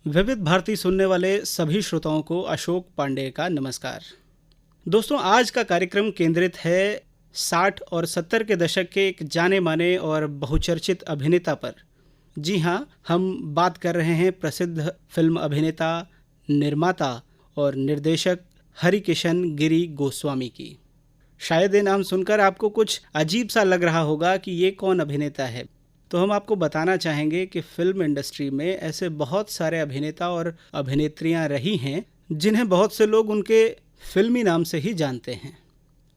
विविध भारती सुनने वाले सभी श्रोताओं को अशोक पांडे का नमस्कार। दोस्तों, आज का कार्यक्रम केंद्रित है 60 और 70 के दशक के एक जाने माने और बहुचर्चित अभिनेता पर। जी हाँ, हम बात कर रहे हैं प्रसिद्ध फिल्म अभिनेता, निर्माता और निर्देशक हरिकिशन गिरी गोस्वामी की। शायद ये नाम सुनकर आपको कुछ अजीब सा लग रहा होगा कि ये कौन अभिनेता है। तो हम आपको बताना चाहेंगे कि फिल्म इंडस्ट्री में ऐसे बहुत सारे अभिनेता और अभिनेत्रियां रही हैं जिन्हें बहुत से लोग उनके फिल्मी नाम से ही जानते हैं।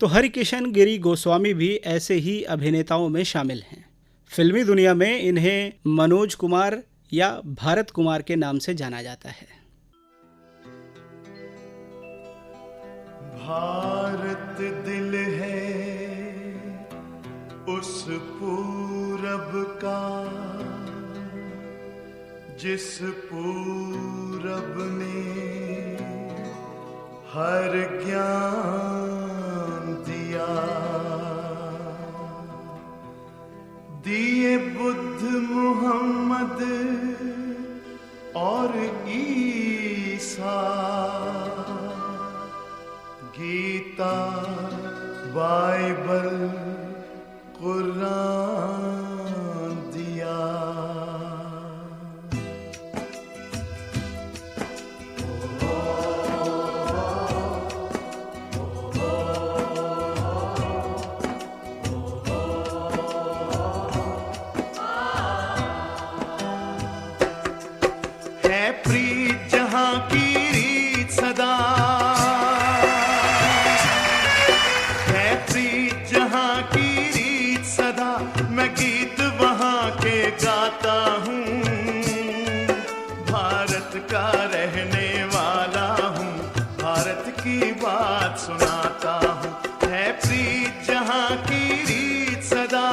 तो हरिकिशन गिरी गोस्वामी भी ऐसे ही अभिनेताओं में शामिल हैं। फिल्मी दुनिया में इन्हें मनोज कुमार या भारत कुमार के नाम से जाना जाता है। भारत दिल है उस पूरब का जिस पूरब ने हर ज्ञान दिया, दिए बुद्ध मुहम्मद और ईसा, गीता बाइबल कुरान दिया। है प्रीत जहां की रीत सदा, गाता हूँ भारत का रहने वाला हूँ, भारत की बात सुनाता हूँ। है प्रीत जहाँ की रीत सदा,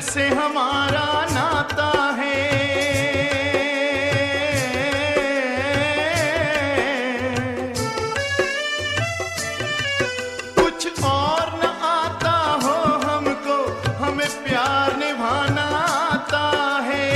से हमारा नाता है। कुछ और न आता हो हमको, हमें प्यार निभाना आता है।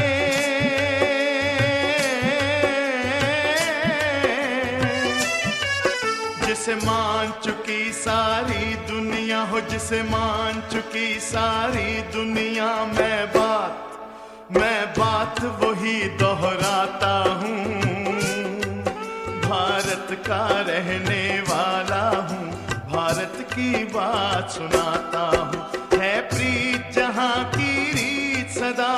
जिसे मान चुकी सारी दुनिया हो, जिसे मान चुकी सारी दुनिया, मैं बात वही दोहराता हूँ। भारत का रहने वाला हूँ, भारत की बात सुनाता हूँ। है प्रीत जहाँ की रीत सदा,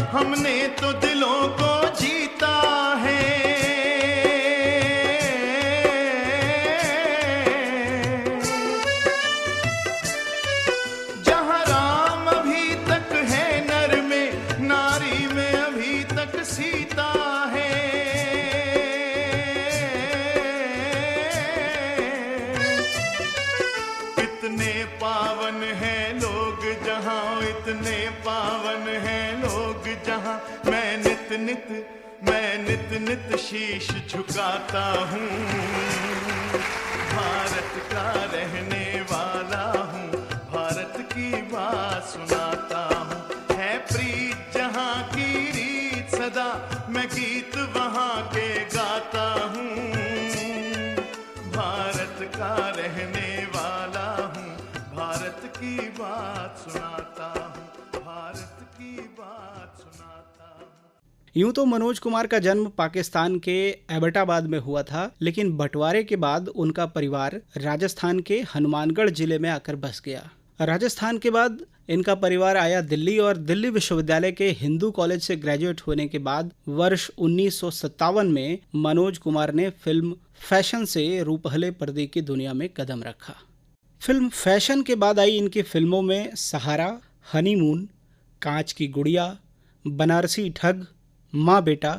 हमने तो दिलों को जीता है। जहाँ राम अभी तक है नर में, नारी में अभी तक सीता है। इतने पावन हैं लोग जहाँ, इतने पावन हैं लोग जहाँ, मैं नित नित शीश झुकाता हूँ। भारत का रहने वाला हूँ, भारत की बात सुनाता हूँ। है प्रीत जहाँ की रीत सदा, मैं गीत वहाँ के गाता हूँ। भारत का रहने वाला हूँ, भारत की बात सुनाता हूँ, भारत की बात सुनाता हूँ। यूं तो मनोज कुमार का जन्म पाकिस्तान के एबटाबाद में हुआ था, लेकिन बंटवारे के बाद उनका परिवार राजस्थान के हनुमानगढ़ जिले में आकर बस गया। राजस्थान के बाद इनका परिवार आया दिल्ली और दिल्ली विश्वविद्यालय के हिंदू कॉलेज से ग्रेजुएट होने के बाद वर्ष 1957 में मनोज कुमार ने फिल्म फैशन से रूपहले पर्दे की दुनिया में कदम रखा। फिल्म फैशन के बाद आई इनकी फिल्मों में सहारा, हनीमून, कांच की गुड़िया, बनारसी ठग, माँ बेटा,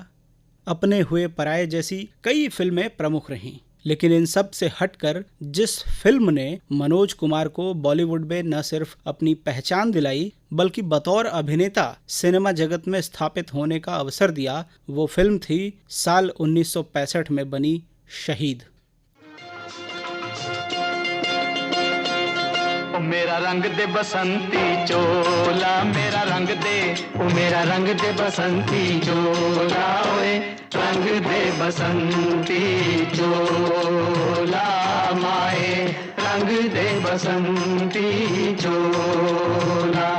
अपने हुए पराये जैसी कई फिल्में प्रमुख रहीं। लेकिन इन सब से हटकर जिस फिल्म ने मनोज कुमार को बॉलीवुड में न सिर्फ अपनी पहचान दिलाई बल्कि बतौर अभिनेता सिनेमा जगत में स्थापित होने का अवसर दिया, वो फिल्म थी साल 1965 में बनी शहीद। ओ मेरा रंग दे बसंती चोला, मेरा रंग दे, ओ मेरा रंग दे बसंती चोला, ओए रंग दे बसंती चोला, माए रंग दे बसंती चोला।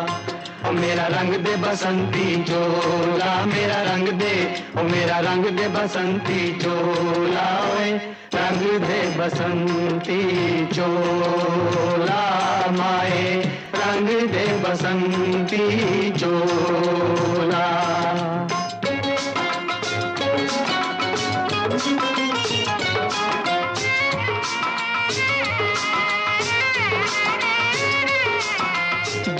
ओ मेरा रंग दे बसंती चोला, मेरा रंग दे, ओ मेरा रंग दे बसंती चोला, ओए रंग दे बसंती चोला, माए रंग दे बसंती चोला।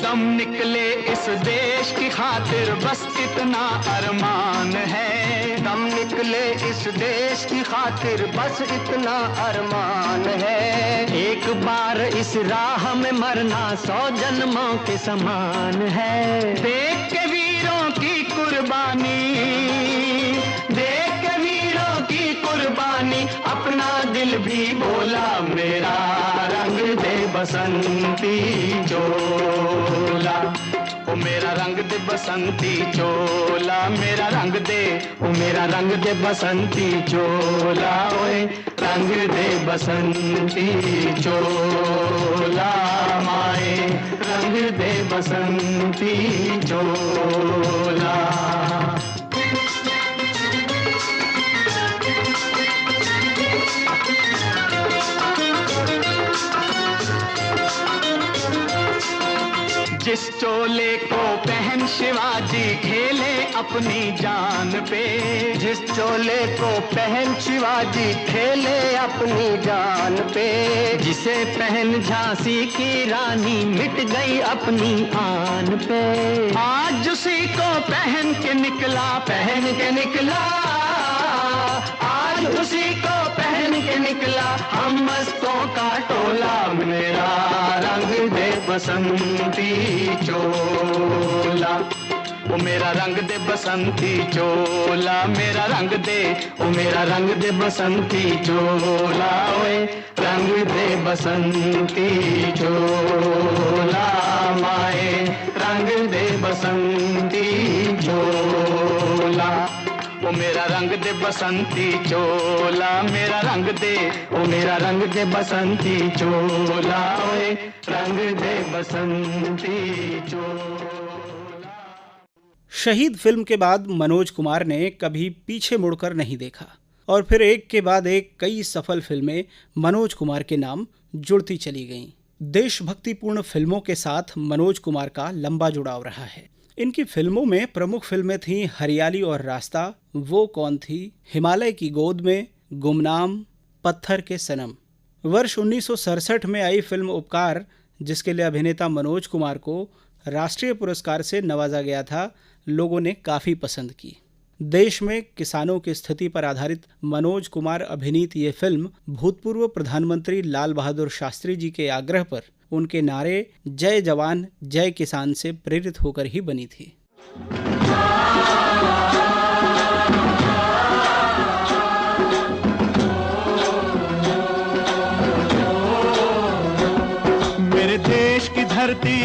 दम निकले इस देश की खातिर बस इतना अरमान है, दम निकले इस देश की खातिर बस इतना अरमान है। एक बार इस राह में मरना 100 जन्मों के समान है। देख के वीरों की कुर्बानी, देख के वीरों की कुर्बानी, अपना दिल भी बोला मेरा रंग दे बसंती चोला। ओ मेरा रंग दे बसंती चोला, मेरा रंग दे, ओ मेरा रंग दे बसंती चोला, ओए रंग दे बसंती चोला, माए रंग दे बसंती चोला। जिस चोले को पहन शिवाजी खेले अपनी जान पे, जिस चोले को पहन शिवाजी खेले अपनी जान पे, जिसे पहन झांसी की रानी मिट गई अपनी आन पे। आज उसी को पहन के निकला, पहन के निकला, आज उसी को पहन के निकला हम मस्तों का टोला। मेरा रंग दे बसंती चोला, ओ मेरा रंग दे बसंती चोला, मेरा रंग दे, ओ मेरा रंग दे बसंती चोला, ओए रंग दे बसंती चोला, माए रंग दे बसंती चोला। ओ मेरा रंग दे बसंती चोला, मेरा रंग दे, ओ मेरा रंग दे बसंती चोला, ओए रंग दे बसंती चोला। शहीद फिल्म के बाद मनोज कुमार ने कभी पीछे मुड़कर नहीं देखा और फिर एक के बाद एक कई सफल फिल्में मनोज कुमार के नाम जुड़ती चली गईं। देशभक्तिपूर्ण फिल्मों के साथ मनोज कुमार का लंबा जुड़ाव रहा है। इनकी फिल्मों में प्रमुख फिल्में थीं हरियाली और रास्ता, वो कौन थी, हिमालय की गोद में, गुमनाम, पत्थर के सनम। वर्ष 1967 में आई फिल्म उपकार, जिसके लिए अभिनेता मनोज कुमार को राष्ट्रीय पुरस्कार से नवाजा गया था, लोगों ने काफ़ी पसंद की। देश में किसानों की स्थिति पर आधारित मनोज कुमार अभिनीत ये फिल्म भूतपूर्व प्रधानमंत्री लाल बहादुर शास्त्री जी के आग्रह पर उनके नारे जय जवान जय किसान से प्रेरित होकर ही बनी थी। मेरे देश की धरती,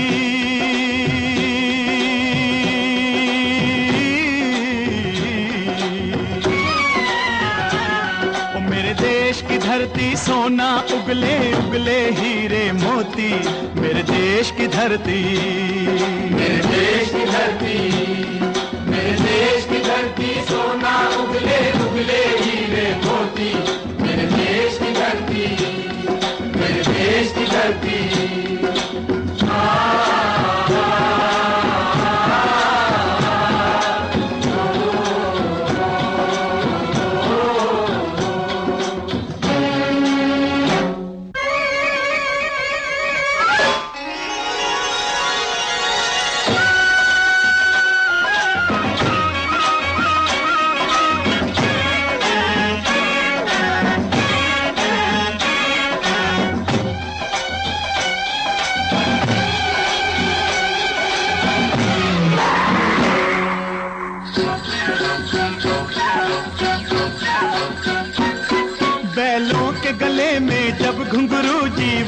धरती सोना उगले उगले हीरे मोती, मेरे देश की धरती, मेरे देश की धरती, मेरे देश की धरती सोना उगले उगले हीरे मोती, मेरे देश की धरती, मेरे देश की धरती।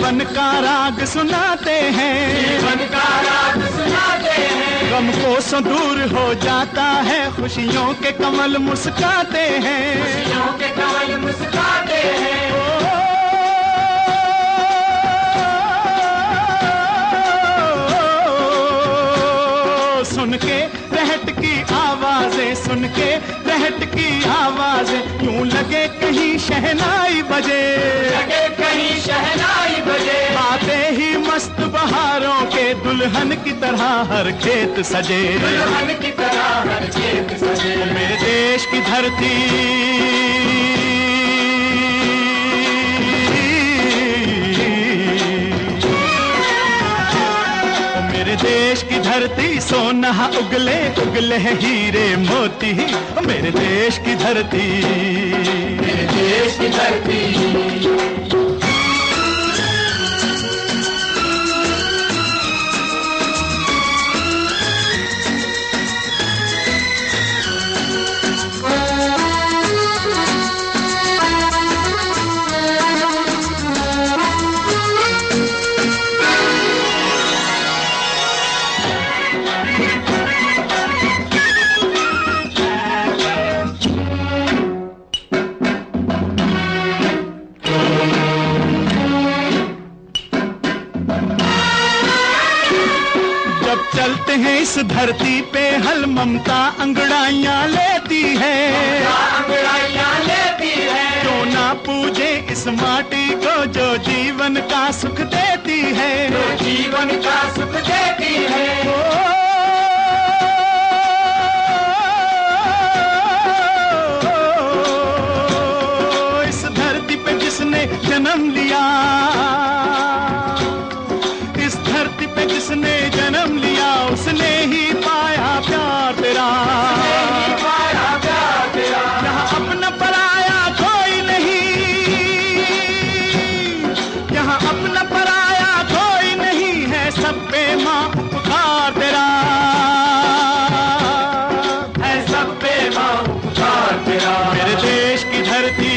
जीवन का राग सुनाते हैं, जीवन का राग सुनाते हैं। गम कोसों दूर हो जाता है, खुशियों के कमल मुस्काते हैं, खुशियों के कमल मुस्काते हैं। सुन के रहट की आवाजें, सुन के रहट की आवाजें, यूं लगे कहीं शहनाई बजे, लगे कहीं शहनाई बजे। आते ही मस्त बहारों के दुल्हन की तरह हर खेत सजे, दुल्हन की तरह हर खेत सजे। मेरे देश की धरती, देश की धरती सोना उगले उगले हीरे मोती, मेरे देश की धरती, मेरे देश की धरती। चलते हैं इस धरती पे हल ममता अंगड़ाइयां लेती है, अंगड़ाइयां लेती है। क्यों ना पूजे इस माटी को जो जीवन का सुख देती है, जो जीवन का सुख देती है। इस धरती पे जिसने जन्म लिया, इस धरती पे जिसने जन्म लिया, उसने ही पाया प्यार तेरा, पाया प्यार तेरा। यहाँ अपना पराया कोई नहीं, यहाँ अपना पराया कोई नहीं है, सब पे माँ उपकार तेरा है, सब पे माँ उपकार तेरा। मेरे देश की धरती,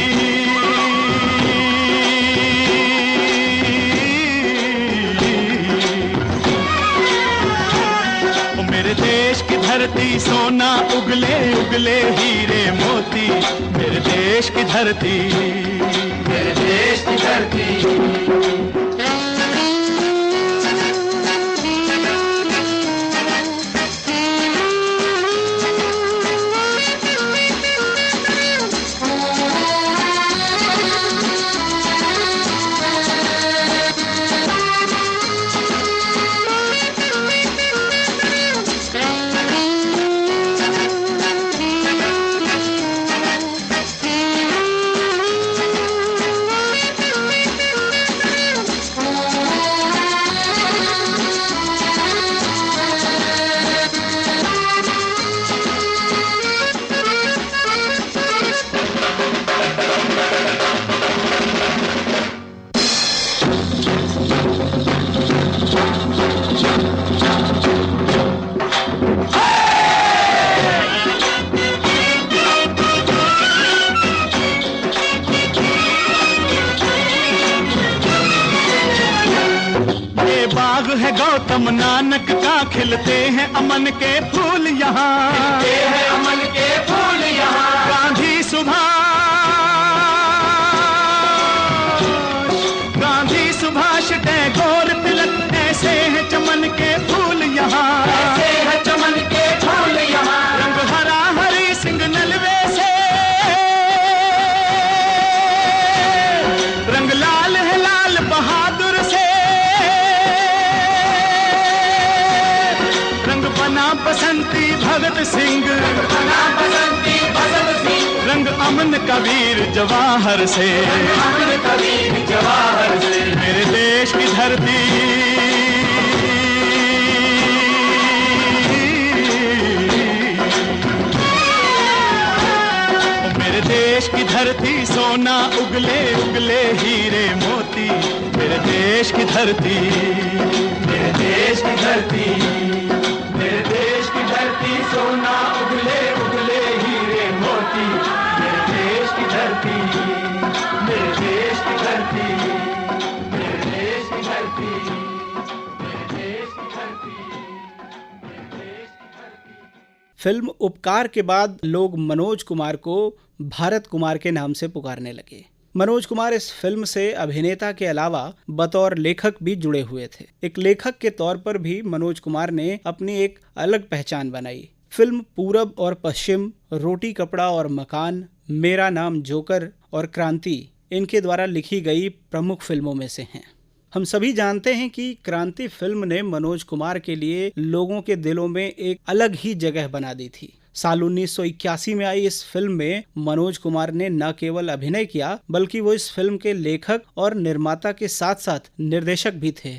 देश की धरती सोना उगले उगले हीरे मोती, मेरे देश की धरती, मेरे देश की धरती। है गौतम नानक का, खिलते हैं अमन के फूल यहाँ, खिलते हैं अमन के फूल यहाँ। गांधी सुभाष टैगोर तिलक, ऐसे हैं चमन के फूल यहाँ, ऐसे हैं चमन के फूल यहाँ। रंग हरा हरी सिंह नलवे से, रंग लाल है लाल बहादुर से, बसंती भगत सिंह, रंग अमन कबीर जवाहर से, अमन कबीर जवाहर से। मेरे देश की धरती, मेरे देश की धरती सोना उगले उगले हीरे मोती, मेरे देश की धरती, मेरे देश की धरती, मेरे देश की धरती सोना उगले उगले हीरे मोती, मेरे देश की धरती, मेरे देश की धरती, मेरे देश फिल्म उपकार के बाद लोग मनोज कुमार को भारत कुमार के नाम से पुकारने लगे। मनोज कुमार इस फिल्म से अभिनेता के अलावा बतौर लेखक भी जुड़े हुए थे। एक लेखक के तौर पर भी मनोज कुमार ने अपनी एक अलग पहचान बनाई। फिल्म पूरब और पश्चिम, रोटी कपड़ा और मकान, मेरा नाम जोकर और क्रांति इनके द्वारा लिखी गई प्रमुख फिल्मों में से हैं। हम सभी जानते हैं कि क्रांति फिल्म ने मनोज कुमार के लिए लोगों के दिलों में एक अलग ही जगह बना दी थी। साल 1981 में आई इस फिल्म में मनोज कुमार ने न केवल अभिनय किया बल्कि वो इस फिल्म के लेखक और निर्माता के साथ साथ निर्देशक भी थे।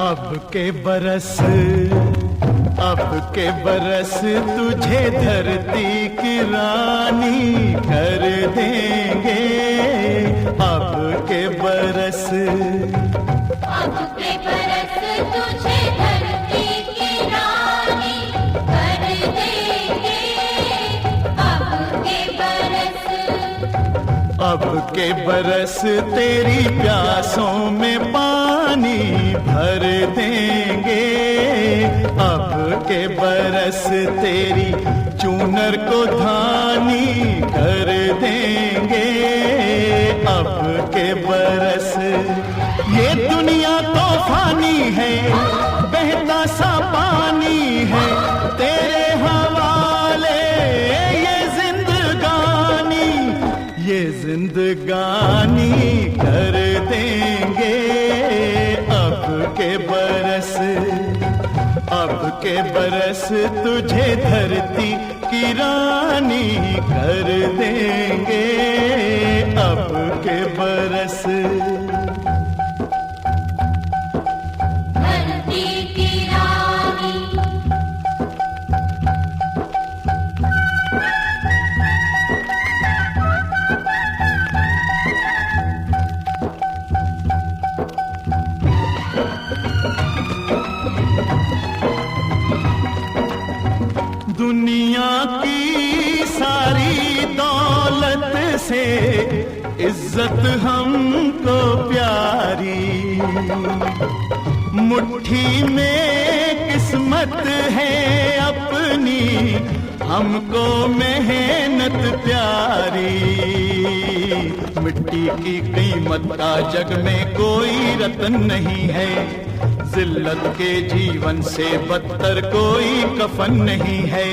अब के बरस तुझे धरती की रानी कर देंगे। अब के बरस तुझे धरती की रानी कर देंगे। अब के बरस तेरी प्यासों में पानी भर देंगे। अब के बरस तेरी चूनर को धानी कर देंगे। अब के बरस ये दुनिया तो फानी है, बहता सा पानी है तेरे हवाले ये जिंदगानी कर देंगे। अब के बरस तुझे धरती की रानी कर देंगे। अब के बरस धरती की रानी। दुनिया की सारी दौलत से इज्जत हमको प्यारी, मुट्ठी में किस्मत है अपनी हमको मेहनत प्यारी। मिट्टी की कीमत का जग में कोई रतन नहीं है, जिल्लत के जीवन से बदतर कोई कफन नहीं है।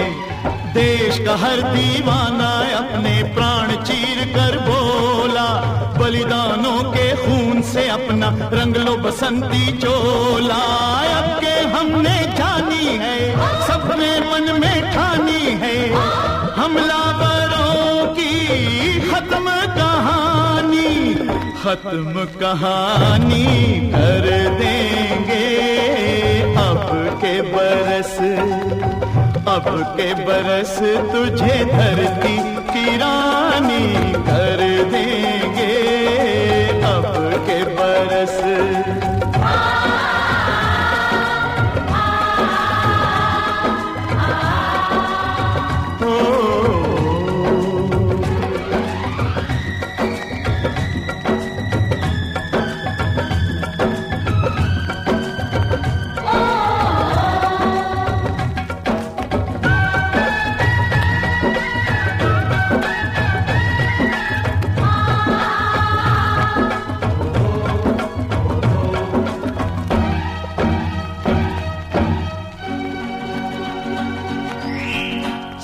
देश का हर दीवाना अपने प्राण चीर कर बोला, बलिदानों के खून से अपना रंग लो बसंती चोला। अब के हमने जानी है, सबने मन में ठानी है, हमलावरों की खत्म कहानी कर देंगे। अब के बरस तुझे धरती की रानी कर देंगे। अब के बरस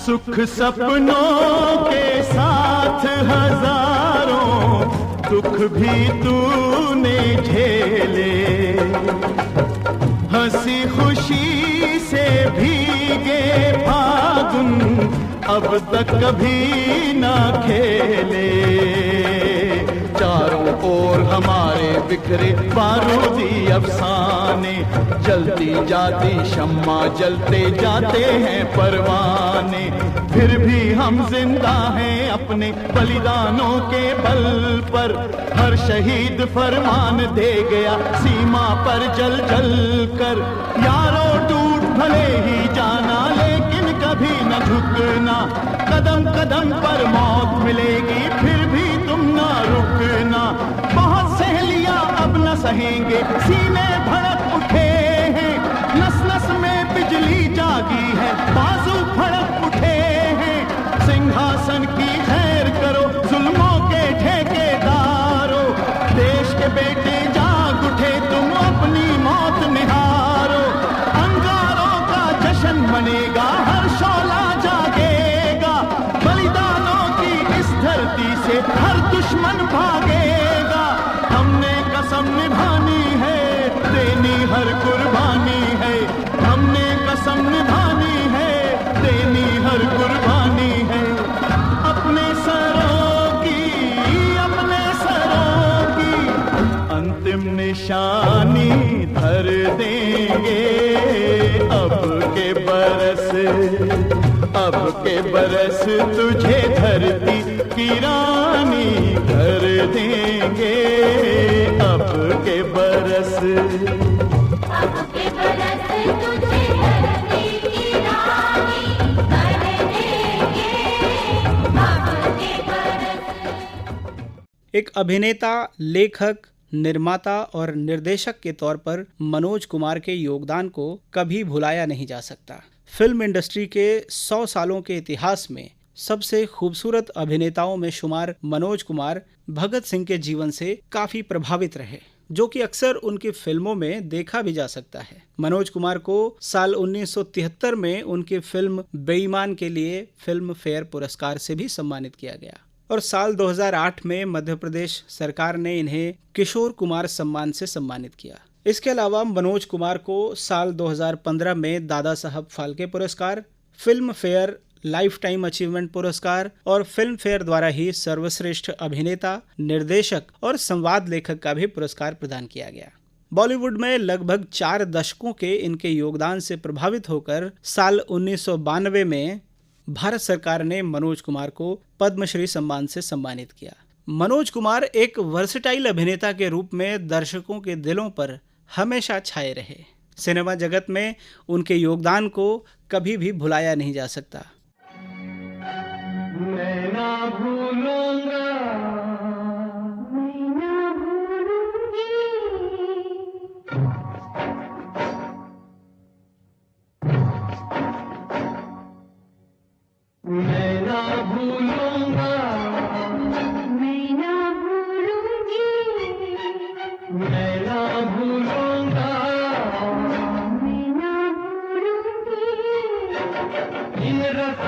सुख सपनों के साथ हजारों दुख भी तूने झेले, हंसी खुशी से भीगे फागुन अब तक कभी ना खेले। चारों ओर हमारे बिखरे बारूदी अफसाने, जलती जाती शम्मा जलते जाते हैं परवाने। फिर भी हम जिंदा हैं अपने बलिदानों के बल पर, हर शहीद फरमान दे गया सीमा पर जल जल कर। यारों टूट भले ही जाना लेकिन कभी न झुकना, कदम कदम पर मौत मिलेगी फिर भी तुम ना रुकना। बहुत सह लिया अब न सहेंगे, सीने भड़क उठे हैं, नस नस में बिजली जागी है, बाजू फड़क उठे हैं। सिंहासन की खैर करो जुल्मों के ठेकेदारों, देश के बेटे जाग उठे तुम अपनी मौत निहारो। अंगारों का जश्न मनेगा, हर शोला जागेगा, बलिदानों की इस धरती से हर दुश्मन भागेगा। हमने कसम निभानी है, देनी हर कुर्बानी है, हमने कसम निभानी है, देनी हर कुर्बानी है। अपने सरों की अंतिम निशानी धर देंगे। अब के बरस तुझे धरती की रानी कर देंगे। अब के बरस तुझे धरती की रानी कर देंगे। अब के बरस। एक अभिनेता, लेखक, निर्माता और निर्देशक के तौर पर मनोज कुमार के योगदान को कभी भुलाया नहीं जा सकता। फिल्म इंडस्ट्री के 100 सालों के इतिहास में सबसे खूबसूरत अभिनेताओं में शुमार मनोज कुमार भगत सिंह के जीवन से काफी प्रभावित रहे, जो कि अक्सर उनकी फिल्मों में देखा भी जा सकता है। मनोज कुमार को साल 1973 में उनकी फिल्म बेईमान के लिए फिल्म फेयर पुरस्कार से भी सम्मानित किया गया और साल 2008 में मध्य प्रदेश सरकार ने इन्हें किशोर कुमार सम्मान से सम्मानित किया। इसके अलावा मनोज कुमार को साल 2015 में दादा साहब फाल्के पुरस्कार, film fair life time achievement पुरस्कार और फिल्म फेयर द्वारा ही सर्वश्रेष्ठ अभिनेता, निर्देशक और संवाद लेखक का भी पुरस्कार प्रदान किया गया। बॉलीवुड में लगभग 4 दशकों के इनके योगदान से प्रभावित होकर साल 1992 में भारत सरकार ने मनोज कुमार को पद्मश्री सम्मान से सम्मानित किया। मनोज कुमार एक वर्सेटाइल अभिनेता के रूप में दर्शकों के दिलों पर हमेशा छाए रहे। सिनेमा जगत में उनके योगदान को कभी भी भुलाया नहीं जा सकता। मैं ना भूलूंगा, मैं ना भूलूंगी, मैं ना भूलूंगा, मैं ना भूलूंगी, मैं ना भूलूंगा। मैं ना भूलूंगी। इन रस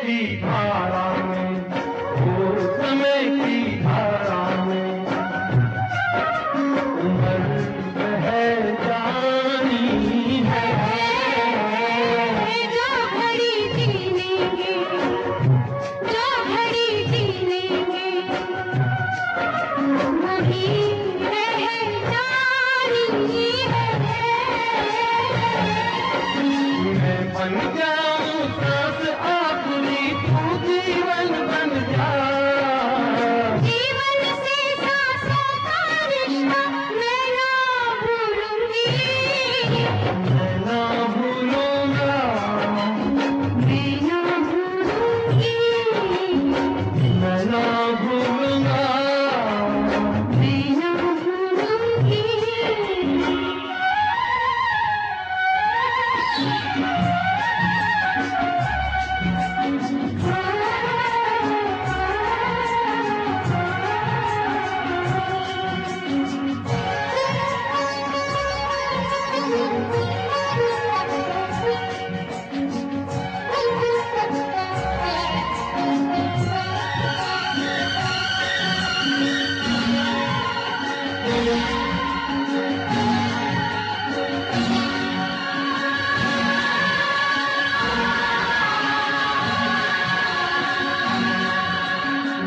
की धारा में, वो समय की धारा में उम्र है जानी है। जो घड़ी जी लेंगे, जो घड़ी जी लेंगे, वही पहचानी है। मैं बन जाऊं सांस आखिरी, तू जीवन बन जा। जीवन से सांसों का रिश्ता मैं ना भूलूंगी, मैं ना भूलूंगा, मैं ना भूलूंगी, मैं ना भूलूंगा। मैं ना भूलूंगी।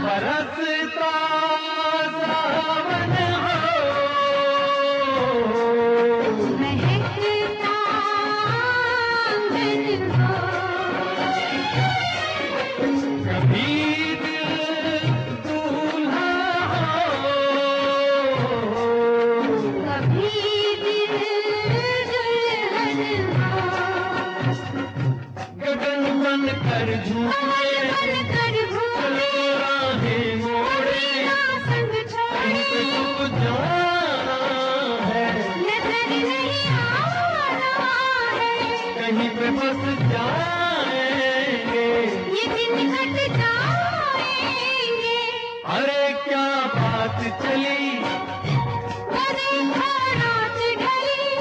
बरसता सावन हो, महकता आंगन हो, कभी दिल दूल्हा हो, कभी दिल दुल्हन हो, गगन बन कर झूमे, बन कर घूमे, राहें मोड़े, संग कहीं पे छोड़े, तू जाना है, नजर नहीं आना है, कहीं पे बस जाएंगे। ये दिन कट जाएंगे, अरे क्या बात चली, अरे रात ढली,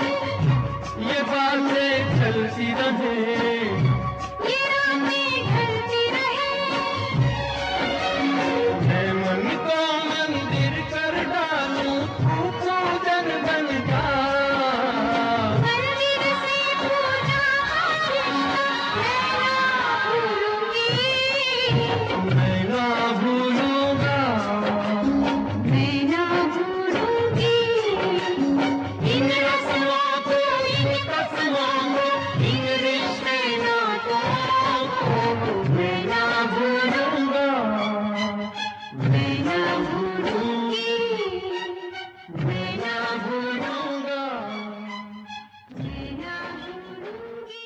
ये बातें चलती रहे, ये रातें ढलती रहे। मैं मन को मंदिर कर डालूं, तू पूजन बन जा। मंदिर से पूजा का रिश्ता मैं ना भूलूंगी, मैं ना भूलूंगा, मैं ना भूलूंगी। इन रस्मों को, इन कसमों को, इन रिश्ते नातों को मैं ना भूलूंगा, मैं ना भूलूंगी, मैं ना भूलूंगा। मैं ना भूलूंगी।